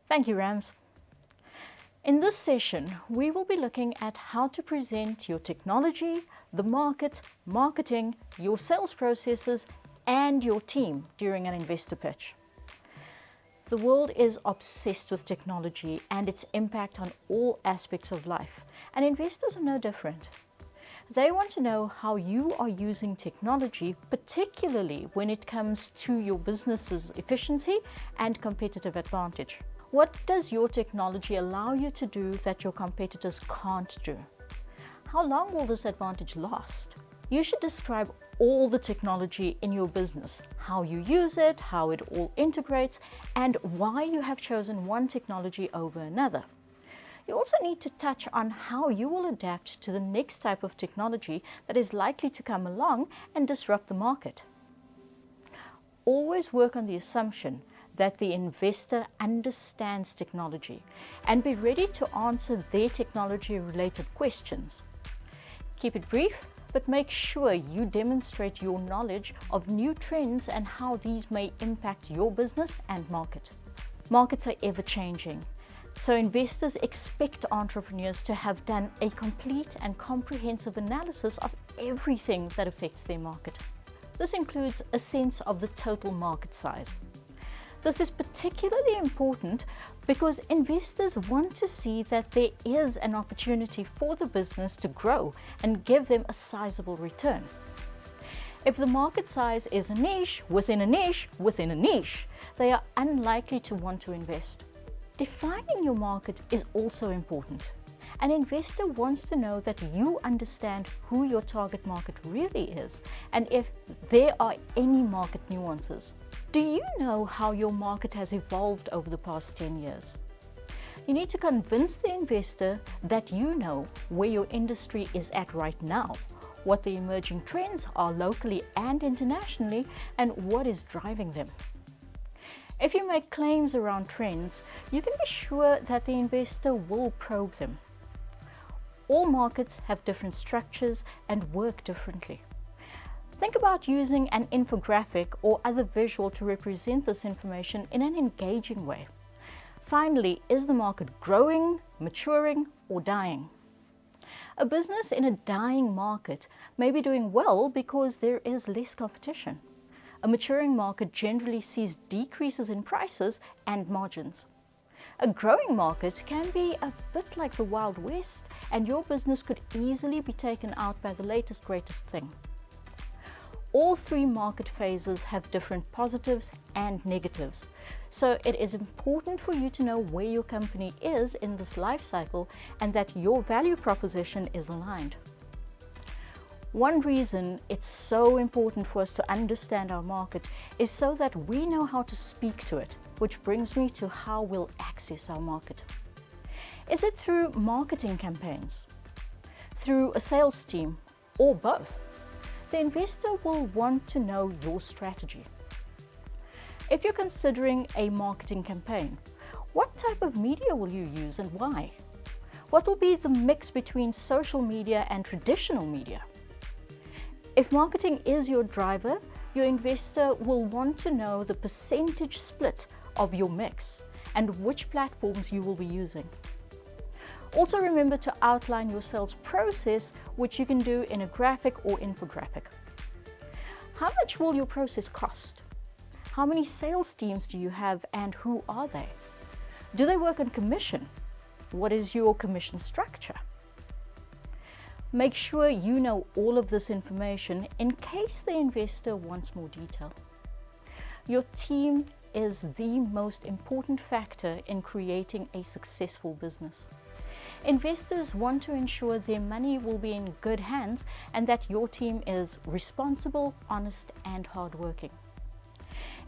Thank you, Rams. In this session, we will be looking at how to present your technology, the market, marketing, your sales processes, and your team during an investor pitch. The world is obsessed with technology and its impact on all aspects of life, and investors are no different. They want to know how you are using technology, particularly when it comes to your business's efficiency and competitive advantage. What does your technology allow you to do that your competitors can't do? How long will this advantage last? You should describe all the technology in your business, how you use it, how it all integrates, and why you have chosen one technology over another. You also need to touch on how you will adapt to the next type of technology that is likely to come along and disrupt the market. Always work on the assumption that the investor understands technology and be ready to answer their technology-related questions. Keep it brief, but make sure you demonstrate your knowledge of new trends and how these may impact your business and market. Markets are ever-changing, so investors expect entrepreneurs to have done a complete and comprehensive analysis of everything that affects their market. This includes a sense of the total market size. This is particularly important because investors want to see that there is an opportunity for the business to grow and give them a sizable return. If the market size is a niche within a niche within a niche, they are unlikely to want to invest. Defining your market is also important. An investor wants to know that you understand who your target market really is and if there are any market nuances. Do you know how your market has evolved over the past 10 years? You need to convince the investor that you know where your industry is at right now, what the emerging trends are locally and internationally, and what is driving them. If you make claims around trends, you can be sure that the investor will probe them. All markets have different structures and work differently. Think about using an infographic or other visual to represent this information in an engaging way. Finally, is the market growing, maturing, or dying? A business in a dying market may be doing well because there is less competition. A maturing market generally sees decreases in prices and margins. A growing market can be a bit like the Wild West, and your business could easily be taken out by the latest greatest thing. All three market phases have different positives and negatives, so it is important for you to know where your company is in this life cycle and that your value proposition is aligned. One reason it's so important for us to understand our market is so that we know how to speak to it, which brings me to how we'll access our market. Is it through marketing campaigns, through a sales team, or both? The investor will want to know your strategy. If you're considering a marketing campaign, what type of media will you use and why? What will be the mix between social media and traditional media? If marketing is your driver, your investor will want to know the percentage split of your mix and which platforms you will be using. Also remember to outline your sales process, which you can do in a graphic or infographic. How much will your process cost? How many sales teams do you have and who are they? Do they work on commission? What is your commission structure? Make sure you know all of this information in case the investor wants more detail. Your team is the most important factor in creating a successful business. Investors want to ensure their money will be in good hands and that your team is responsible, honest, and hardworking.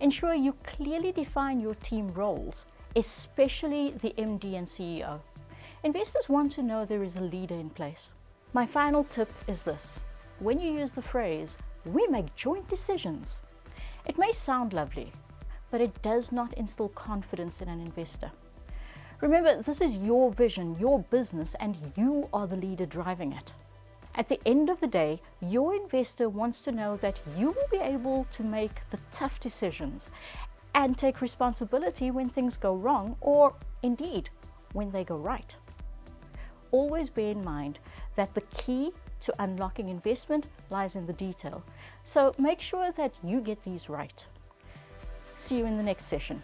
Ensure you clearly define your team roles, especially the MD and CEO. Investors want to know there is a leader in place. My final tip is this: when you use the phrase, "we make joint decisions," it may sound lovely, but it does not instill confidence in an investor. Remember, this is your vision, your business, and you are the leader driving it. At the end of the day, your investor wants to know that you will be able to make the tough decisions and take responsibility when things go wrong, or indeed when they go right. Always bear in mind that the key to unlocking investment lies in the detail. So make sure that you get these right. See you in the next session.